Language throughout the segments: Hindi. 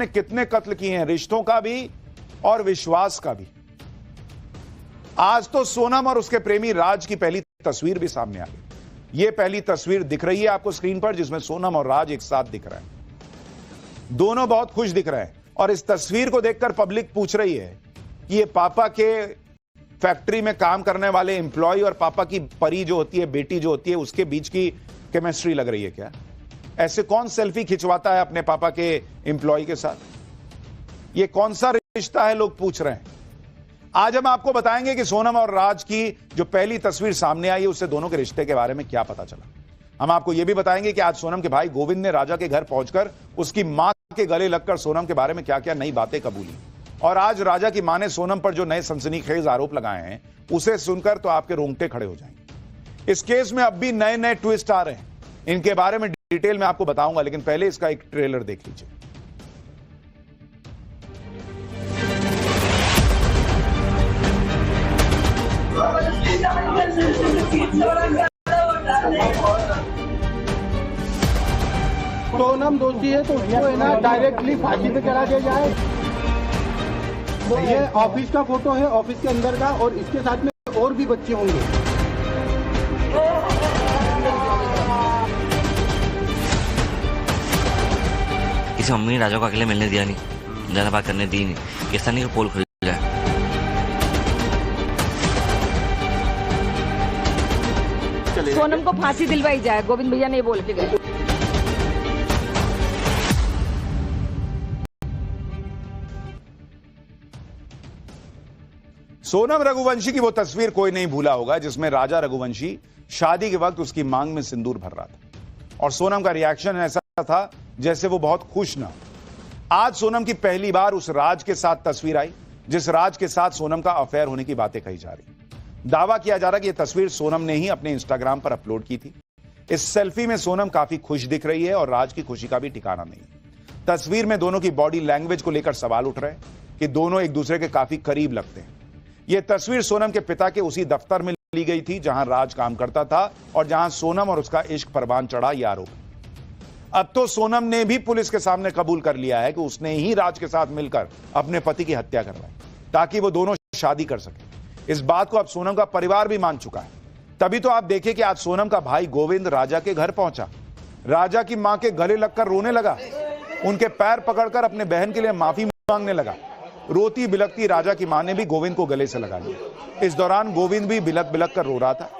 ने कितने कत्ल किए हैं, रिश्तों का भी और विश्वास का भी। आज तो सोनम और उसके प्रेमी राज की पहली तस्वीर भी सामने आ गई। यह पहली तस्वीर दिख रही है आपको स्क्रीन पर, जिसमें सोनम और राज एक साथ दिख रहे हैं। दोनों बहुत खुश दिख रहे हैं और इस तस्वीर को देखकर पब्लिक पूछ रही है कि ये पापा के फैक्ट्री में काम करने वाले एम्प्लॉय और पापा की परी जो होती है, बेटी जो होती है, उसके बीच की केमिस्ट्री लग रही है क्या? ऐसे कौन सेल्फी खिंचवाता है अपने पापा के एम्प्लॉय के साथ? ये कौन सा रिश्ता है, लोग पूछ रहे हैं। आज हम आपको बताएंगे कि सोनम और राज की जो पहली तस्वीर सामने आई है उससे दोनों के रिश्ते के बारे में क्या पता चला। हम आपको यह भी बताएंगे कि आज सोनम के भाई गोविंद ने राजा के घर पहुंचकर उसकी मां के गले लगकर सोनम के बारे में क्या क्या नई बातें कबूली। और आज राजा की मां ने सोनम पर जो नए सनसनीखेज आरोप लगाए हैं उसे सुनकर तो आपके रोंगटे खड़े हो जाएंगे। इस केस में अब भी नए नए ट्विस्ट आ रहे हैं, इनके बारे में डिटेल में आपको बताऊंगा, लेकिन पहले इसका एक ट्रेलर देख लीजिए। सोनम दोषी है तो उसको है ना डायरेक्टली फांसी पे चढ़ा दिया जाए। ये ऑफिस का फोटो है, ऑफिस के अंदर का, और इसके साथ में और भी बच्चे होंगे। इसे मम्मी ने राजा को अकेले मिलने दिया नहीं, ज्यादा बात करने दी नहीं, किस तरह का पोल खुल जाए। सोनम को फांसी दिलवाई जाए, गोविंद भैया ने बोल के गए। सोनम रघुवंशी की वो तस्वीर कोई नहीं भूला होगा जिसमें राजा रघुवंशी शादी के वक्त उसकी मांग में सिंदूर भर रहा था और सोनम का रिएक्शन ऐसा था जैसे वो बहुत खुश ना। आज सोनम की पहली बार उस राज के साथ तस्वीर आई जिस राज के साथ सोनम का अफेयर होने की बातें कही जा रही। दावा किया जा रहा है कि यह तस्वीर सोनम ने ही अपने इंस्टाग्राम पर अपलोड की थी। इस सेल्फी में सोनम काफी खुश दिख रही है और राज की खुशी का भी ठिकाना नहीं। तस्वीर में दोनों की बॉडी लैंग्वेज को लेकर सवाल उठ रहे हैं कि दोनों एक दूसरे के काफी करीब लगते हैं। यह तस्वीर सोनम के पिता के उसी दफ्तर में ली गई थी जहां राज काम करता था और जहां सोनम और उसका इश्क परवान चढ़ा, यह आरोप। अब तो सोनम ने भी पुलिस के सामने कबूल कर लिया है कि उसने ही राज के साथ मिलकर अपने पति की हत्या करवाई ताकि वो दोनों शादी कर सके। इस बात को अब सोनम का परिवार भी मान चुका है। तभी तो आप देखिए कि आज सोनम का भाई गोविंद राजा के घर पहुंचा, राजा की मां के गले लगकर रोने लगा, उनके पैर पकड़कर अपने बहन के लिए माफी मांगने लगा। रोती बिलकती राजा की मां ने भी गोविंद को गले से लगा लिया। इस दौरान गोविंद भी बिलक बिलक कर रो रहा था,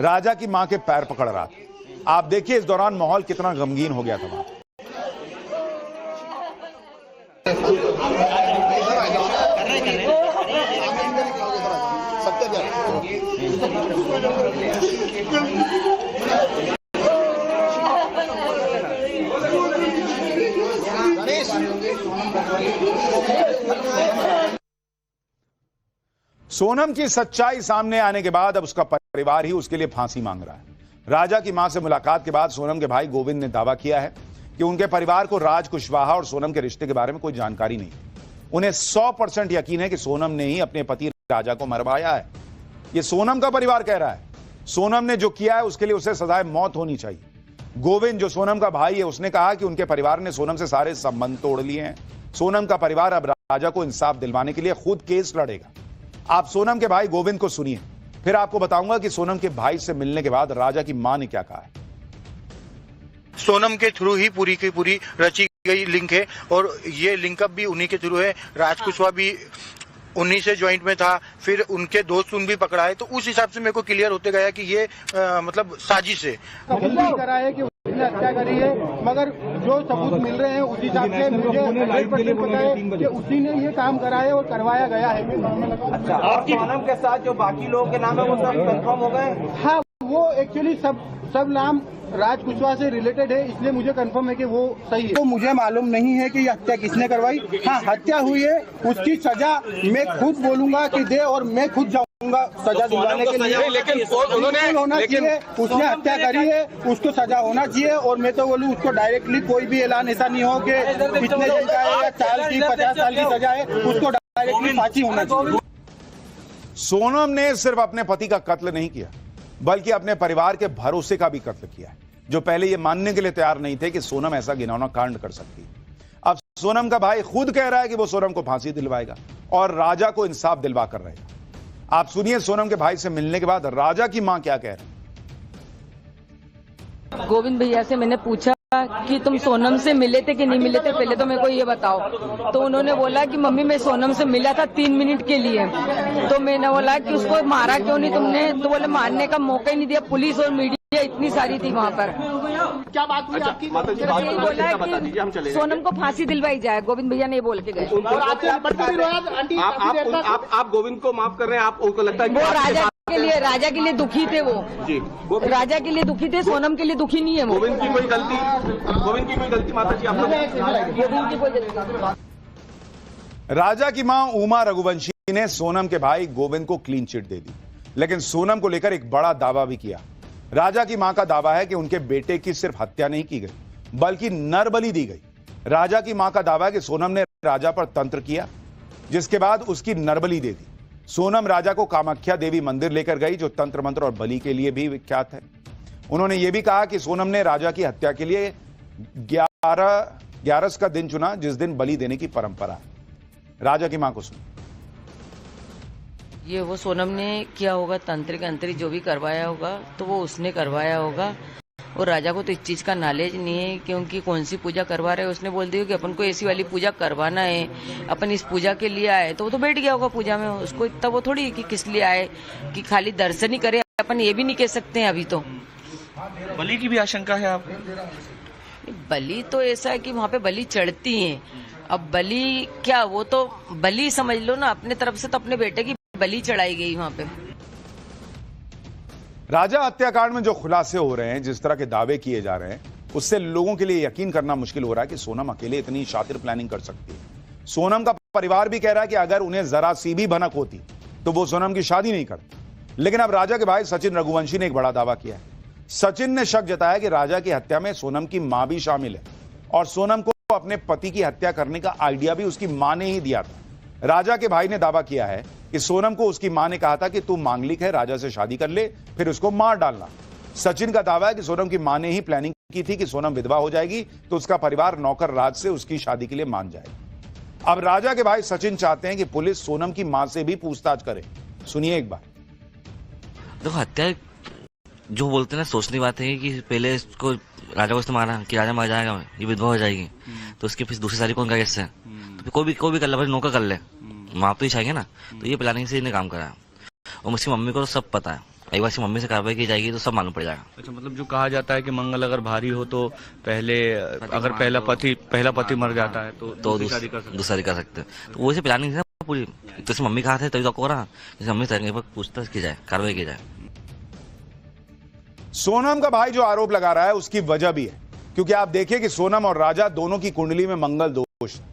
राजा की मां के पैर पकड़ रहा था। आप देखिए इस दौरान माहौल कितना गमगीन हो गया था वहां। सोनम की सच्चाई सामने आने के बाद अब उसका परिवार ही उसके लिए फांसी मांग रहा है। राजा की मां से मुलाकात के बाद सोनम के भाई गोविंद ने दावा किया है कि उनके परिवार को राज कुशवाहा और सोनम के रिश्ते के बारे में कोई जानकारी नहीं। उन्हें 100% यकीन है कि सोनम ने ही अपने पति राजा को मरवाया है। यह सोनम का परिवार कह रहा है। सोनम ने जो किया है उसके लिए उसे सजाए मौत होनी चाहिए। गोविंद जो सोनम का भाई है उसने कहा कि उनके परिवार ने सोनम से सारे संबंध तोड़ लिए हैं। सोनम का परिवार अब राजा को इंसाफ दिलवाने के लिए खुद केस लड़ेगा। आप सोनम के भाई गोविंद को सुनिए, फिर आपको बताऊंगा कि सोनम के भाई से मिलने के बाद राजा की मां ने क्या कहा है। सोनम के थ्रू ही पूरी की पूरी रची गई लिंक है और ये लिंकअप भी उन्हीं के थ्रू है। राज कुशवाहा भी उन्हीं से ज्वाइंट में था, फिर उनके दोस्त उन भी पकड़ा है, तो उस हिसाब से मेरे को क्लियर होते गया कि ये मतलब साजिश है। करा है कि उसने हत्या करी है, मगर जो सबूत मिल रहे हैं उस हिसाब से मुझे 100% पता है कि उसी ने ये काम करा है और करवाया गया है। अच्छा, और सोनम के साथ जो बाकी लोगों के नाम है वो सब कंफर्म हो गए? हाँ, वो एक्चुअली सब नाम राज कुशवाहा से रिलेटेड है, इसलिए मुझे कंफर्म है कि वो सही है। तो मुझे मालूम नहीं है कि ये हत्या किसने करवाई। हाँ, हत्या हुई है, उसकी सजा मैं खुद बोलूंगा कि दे और मैं खुद जाऊंगा सजा दिलवाने के लिए। लेकिन उन्होंने होना चाहिए, उसने हत्या करी है, उसको सजा होना चाहिए। और मैं तो बोलूँ उसको डायरेक्टली कोई भी ऐलान ऐसा नहीं हो कि कितने दिन का है या साल की 50 साल की सजा है, उसको डायरेक्टली फांसी होना चाहिए। सोनम ने सिर्फ अपने पति का कत्ल नहीं किया बल्कि अपने परिवार के भरोसे का भी कत्ल किया है, जो पहले यह मानने के लिए तैयार नहीं थे कि सोनम ऐसा घिनौना कांड कर सकती है। अब सोनम का भाई खुद कह रहा है कि वो सोनम को फांसी दिलवाएगा और राजा को इंसाफ दिलवा कर रहेगा। आप सुनिए सोनम के भाई से मिलने के बाद राजा की मां क्या कह रही। गोविंद भैया से मैंने पूछा कि तुम सोनम से मिले थे कि नहीं मिले थे, पहले तो मेरे को ये बताओ। तो उन्होंने बोला कि मम्मी मैं सोनम से मिला था 3 मिनट के लिए। तो मैंने बोला कि उसको मारा क्यों नहीं तुमने? तो बोले मारने का मौका ही नहीं दिया, पुलिस और मीडिया इतनी सारी थी वहाँ पर। क्या बात हुई आपकी? यही बोला कि सोनम को फांसी दिलवाई जाए, गोविंद भैया नहीं बोल के गए। और आप गोविंद को माफ कर रहे हैं? आप उनको लगता है वो राजा के लिए दुखी थे, वो जी राजा के लिए दुखी थे, सोनम के लिए दुखी नहीं है वो। गोविंद की कोई गलती माता जी आपको? गोविंद की कोई गलती। राजा की मां उमा रघुवंशी ने सोनम के भाई गोविंद को क्लीन चिट दे दी, लेकिन सोनम को लेकर एक बड़ा दावा भी किया। राजा की मां का दावा है कि उनके बेटे की सिर्फ हत्या नहीं की गई, बल्कि नरबली दी गई। राजा की मां का दावा है कि सोनम ने राजा पर तंत्र किया, जिसके बाद उसकी नरबली दे दी। सोनम राजा को कामाख्या देवी मंदिर लेकर गई, जो तंत्र मंत्र और बलि के लिए भी विख्यात है। उन्होंने यह भी कहा कि सोनम ने राजा की हत्या के लिए 11 का दिन चुना, जिस दिन बलि देने की परंपरा है। राजा की मां को सुन। ये वो सोनम ने किया होगा, तांत्रिक अंतरिक जो भी करवाया होगा तो वो उसने करवाया होगा। और राजा को तो इस चीज का नॉलेज नहीं है, क्योंकि कौन सी पूजा करवा रहे हैं उसने बोल दिया कि अपन को ऐसी वाली पूजा करवाना है, अपन इस पूजा के लिए आए। तो वो तो बैठ गया होगा पूजा में, उसको इतना वो थोड़ी कि किस लिए आए, कि खाली दर्शन ही करे। अपन ये भी नहीं कह सकते हैं अभी तो। बलि की भी आशंका है आप? बलि तो ऐसा है कि वहाँ पे बलि चढ़ती है। अब बलि क्या, वो तो बलि समझ लो ना, अपने तरफ से तो अपने बेटे की बलि चढ़ाई गई वहाँ पे। राजा हत्याकांड में जो खुलासे हो रहे हैं, जिस तरह के दावे किए जा रहे हैं, उससे लोगों के लिए यकीन करना मुश्किल हो रहा है कि सोनम अकेले इतनी शातिर प्लानिंग कर सकती है। सोनम का परिवार भी कह रहा है कि अगर उन्हें जरा सी भी भनक होती तो वो सोनम की शादी नहीं करती। लेकिन अब राजा के भाई सचिन रघुवंशी ने एक बड़ा दावा किया है। सचिन ने शक जताया कि राजा की हत्या में सोनम की मां भी शामिल है और सोनम को अपने पति की हत्या करने का आइडिया भी उसकी मां ने ही दिया था। राजा के भाई ने दावा किया है कि सोनम को उसकी मां ने कहा था कि तू मांगलिक है, राजा से शादी कर ले, फिर उसको मार डालना। सचिन का दावा है कि सोनम की मां ने ही प्लानिंग की थी कि सोनम विधवा हो जाएगी तो उसका परिवार नौकर राज से उसकी शादी के लिए मान जाएगा। अब राजा के भाई सचिन चाहते हैं कि पुलिस सोनम की मां से भी पूछताछ करे। सुनिए एक बार। देखो, हत्या जो बोलते हैं ना, सोचने की बात है कि पहले इसको राजा को इसने मारा कि राजा मर जाएगा, ये विधवा हो जाएगी, तो उसकी फिर दूसरी शादी कौन करेगा इससे? तो कोई भी कर ले, नौकर कर ले, माँ तो ही चाहिए ना। तो ये प्लानिंग से इन्हें काम करा है और मुझकी मम्मी को तो सब पता है। एक बार मम्मी से कार्रवाई की जाएगी तो सब मालूम पड़ जाएगा। अच्छा, मतलब जो कहा जाता है कि मंगल अगर भारी हो तो पहले अगर पहला पति मर जाता है तो दूसरी कर सकते हैं। तो वो से प्लानिंग है पूरी। तो मम्मी कहा थे तभी तो रहा, मम्मी से पूछताछ की जाए, कार्रवाई की जाए। सोनम का भाई जो आरोप लगा रहा है उसकी वजह भी है, क्योंकि आप देखिए कि सोनम और राजा दोनों की कुंडली में मंगल दोष था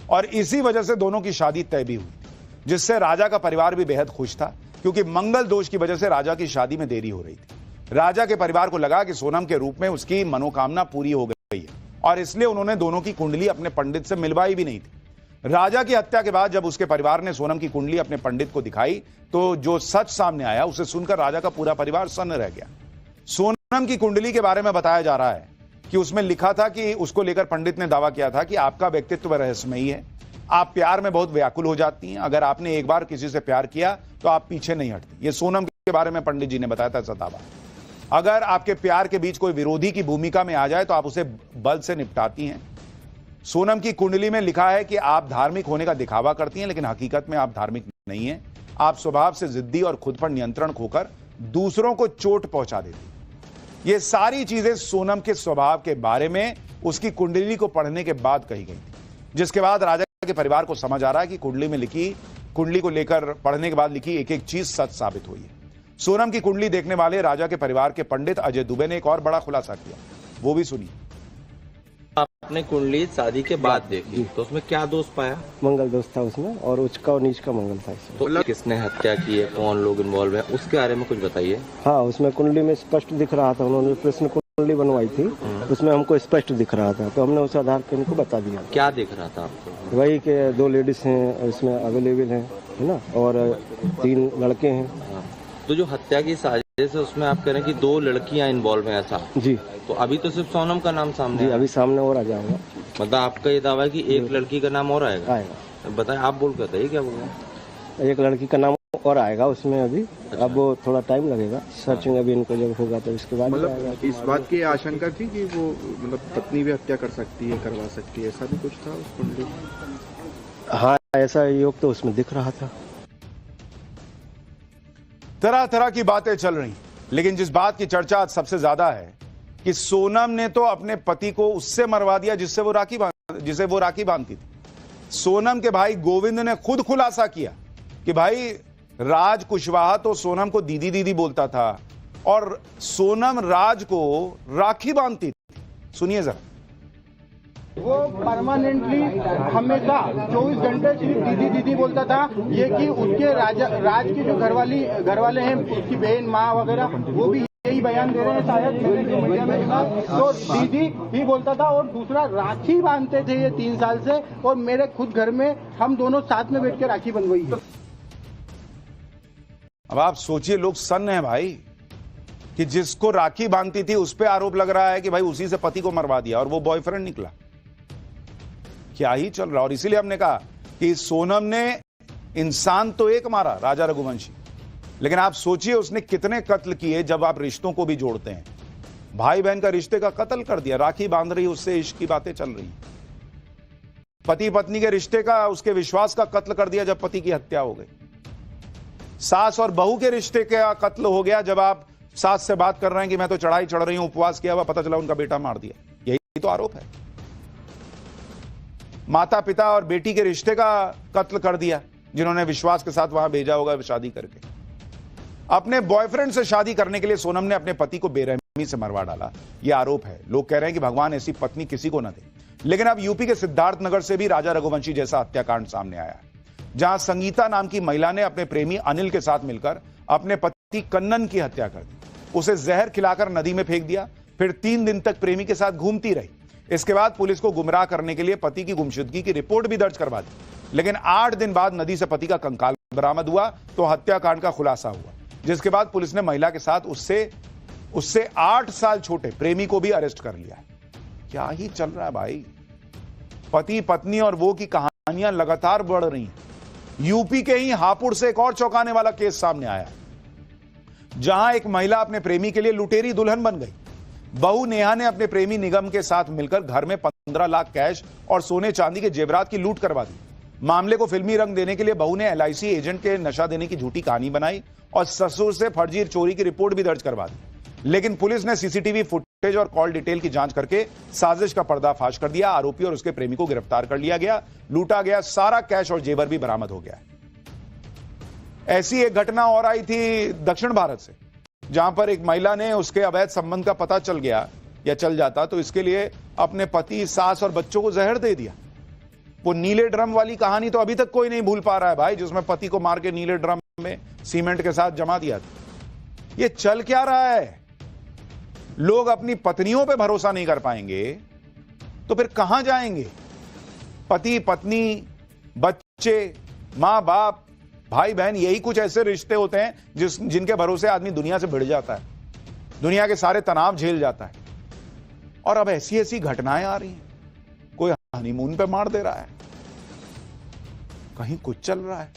और इसी वजह से दोनों की शादी तय भी हुई, जिससे राजा का परिवार भी बेहद खुश था, क्योंकि मंगल दोष की वजह से राजा की शादी में देरी हो रही थी। राजा के परिवार को लगा कि सोनम के रूप में उसकी मनोकामना पूरी हो गई है और इसलिए उन्होंने दोनों की कुंडली अपने पंडित से मिलवाई भी नहीं थी। राजा की हत्या के बाद जब उसके परिवार ने सोनम की कुंडली अपने पंडित को दिखाई तो जो सच सामने आया उसे सुनकर राजा का पूरा परिवार सन्न रह गया। सोनम की कुंडली के बारे में बताया जा रहा है कि उसमें लिखा था कि उसको लेकर पंडित ने दावा किया था कि आपका व्यक्तित्व रहस्यमयी है, आप प्यार में बहुत व्याकुल हो जाती हैं, अगर आपने एक बार किसी से प्यार किया तो आप पीछे नहीं हटती। ये सोनम के बारे में पंडित जी ने बताया था ऐसा दावा। अगर आपके प्यार के बीच कोई विरोधी की भूमिका में आ जाए तो आप उसे बल से निपटाती हैं। सोनम की कुंडली में लिखा है कि आप धार्मिक होने का दिखावा करती हैं, लेकिन हकीकत में आप धार्मिक नहीं हैं। आप स्वभाव से जिद्दी और खुद पर नियंत्रण खोकर दूसरों को चोट पहुंचा देती। ये सारी चीजें सोनम के स्वभाव के बारे में उसकी कुंडली को पढ़ने के बाद कही गई, जिसके बाद राजा के परिवार को समझ आ रहा है कि कुंडली को लेकर पढ़ने के बाद लिखी एक एक चीज सच साबित हुई है। सोनम की कुंडली देखने वाले राजा के परिवार के पंडित अजय दुबे ने एक और बड़ा खुलासा किया, वो भी सुनिए। आपने कुंडली शादी के बाद देखी तो उसमें क्या दोष पाया? मंगल दोष था उसमें और उच्च का और नीच का मंगल था इसमें। तो किसने हत्या की है, कौन लोग इन्वॉल्व है, उसके बारे में कुछ बताइए। हाँ, उसमें कुंडली में स्पष्ट दिख रहा था, उन्होंने प्रश्न कुंडली बनवाई थी, उसमें हमको स्पष्ट दिख रहा था, तो हमने उस आधार पर उनको बता दिया। क्या दिख रहा था आपको? वही के 2 लेडीज हैं इसमें अवेलेबल है ना, और 3 लड़के हैं। तो जो हत्या की साजिश है उसमें आप कह रहे हैं कि 2 लड़कियां इन्वॉल्व हैं, ऐसा? जी। तो अभी तो सिर्फ सोनम का नाम सामने जी, अभी सामने और आ जाएगा। मतलब आपका ये दावा है कि एक लड़की का नाम और आएगा? आएगा। बताएं, आप बोल कर बताइए क्या बोल रहे हैं? एक लड़की का नाम और आएगा उसमें अभी। अब वो थोड़ा टाइम लगेगा, सर्चिंग अभी इनको जब होगा तो इसके बाद मतलब इस बात की आशंका थी कि वो मतलब पत्नी भी हत्या कर सकती है, करवा सकती है, ऐसा भी कुछ था उस कुंडली? हाँ, ऐसा योग तो उसमें दिख रहा था। तरह तरह की बातें चल रही, लेकिन जिस बात की चर्चा आज सबसे ज्यादा है कि सोनम ने तो अपने पति को उससे मरवा दिया जिसे वो राखी बांधती थी। सोनम के भाई गोविंद ने खुद खुलासा किया कि भाई राज कुशवाहा तो सोनम को दीदी दीदी बोलता था और सोनम राज को राखी बांधती थी। सुनिए जरा। वो परमानेंटली हमेशा 24 घंटे सिर्फ दीदी दीदी बोलता था। ये कि उसके राज की जो घरवाले हैं, उसकी बहन माँ वगैरह, वो भी यही बयान दे रहे हैं शायद मीडिया में सुना, तो दीदी ही बोलता था। और दूसरा, राखी बांधते थे ये 3 साल से, और मेरे खुद घर में हम दोनों साथ में बैठ के राखी बंधवाई है। अब आप सोचिए, लोग सन्न है भाई कि जिसको राखी बांधती थी उस पे आरोप लग रहा है कि भाई उसी से पति को मरवा दिया और वो बॉयफ्रेंड निकला। क्या ही चल रहा। और इसीलिए हमने कहा कि सोनम ने इंसान तो एक मारा, राजा रघुवंशी, लेकिन आप सोचिए उसने कितने कत्ल किए जब आप रिश्तों को भी जोड़ते हैं। भाई बहन का रिश्ते का कत्ल कर दिया, राखी बांध रही, उससे इश्क की बातें चल रही। पति पत्नी के रिश्ते का, उसके विश्वास का कत्ल कर दिया जब पति की हत्या हो गई। सास और बहू के रिश्ते का कत्ल हो गया जब आप सास से बात कर रहे हैं कि मैं तो चढ़ाई चढ़ रही हूं, उपवास किया हुआ, पता चला उनका बेटा मार दिया। यही तो आरोप है। माता पिता और बेटी के रिश्ते का कत्ल कर दिया जिन्होंने विश्वास के साथ वहां भेजा होगा शादी करके। अपने बॉयफ्रेंड से शादी करने के लिए सोनम ने अपने पति को बेरहमी से मरवा डाला। यह आरोप है। लोग कह रहे हैं कि भगवान ऐसी पत्नी किसी को न दे। लेकिन अब यूपी के सिद्धार्थनगर से भी राजा रघुवंशी जैसा हत्याकांड सामने आया है, जहां संगीता नाम की महिला ने अपने प्रेमी अनिल के साथ मिलकर अपने पति कन्नन की हत्या कर दी। उसे जहर खिलाकर नदी में फेंक दिया, फिर 3 दिन तक प्रेमी के साथ घूमती रही। इसके बाद पुलिस को गुमराह करने के लिए पति की गुमशुदगी की रिपोर्ट भी दर्ज करवा दी। लेकिन 8 दिन बाद नदी से पति का कंकाल बरामद हुआ तो हत्याकांड का खुलासा हुआ, जिसके बाद पुलिस ने महिला के साथ उससे 8 साल छोटे प्रेमी को भी अरेस्ट कर लिया। क्या ही चल रहा है भाई। पति पत्नी और वो की कहानियां लगातार बढ़ रही हैं। यूपी के ही हापुड़ से एक और चौंकाने वाला केस सामने आया, जहां एक महिला अपने प्रेमी के लिए लुटेरी दुल्हन बन गई। बहू नेहा ने अपने प्रेमी निगम के साथ मिलकर घर में 15 लाख कैश और सोने चांदी के जेवरात की लूट करवा दी। मामले को फिल्मी रंग देने के लिए बहू ने LIC एजेंट के नशा देने की झूठी कहानी बनाई और ससुर से फर्जी चोरी की रिपोर्ट भी दर्ज करवा दी। लेकिन पुलिस ने CCTV फुटेज और कॉल डिटेल की जांच करके साजिश का पर्दाफाश कर दिया। आरोपी और उसके प्रेमी को गिरफ्तार कर लिया गया। लूटा गया सारा कैश और जेवर भी बरामद हो गया। ऐसी एक घटना और आई थी दक्षिण भारत से, जहां पर एक महिला ने उसके अवैध संबंध का पता चल गया या चल जाता तो इसके लिए अपने पति, सास और बच्चों को जहर दे दिया। वो नीले ड्रम वाली कहानी तो अभी तक कोई नहीं भूल पा रहा है भाई, जिसमें पति को मार के नीले ड्रम में सीमेंट के साथ जमा दिया था। ये चल क्या रहा है? लोग अपनी पत्नियों पे भरोसा नहीं कर पाएंगे तो फिर कहां जाएंगे? पति पत्नी, बच्चे, मां बाप, भाई बहन, यही कुछ ऐसे रिश्ते होते हैं जिनके भरोसे आदमी दुनिया से भिड़ जाता है, दुनिया के सारे तनाव झेल जाता है। और अब ऐसी ऐसी घटनाएं आ रही हैं। कोई हनीमून पे मार दे रहा है, कहीं कुछ चल रहा है।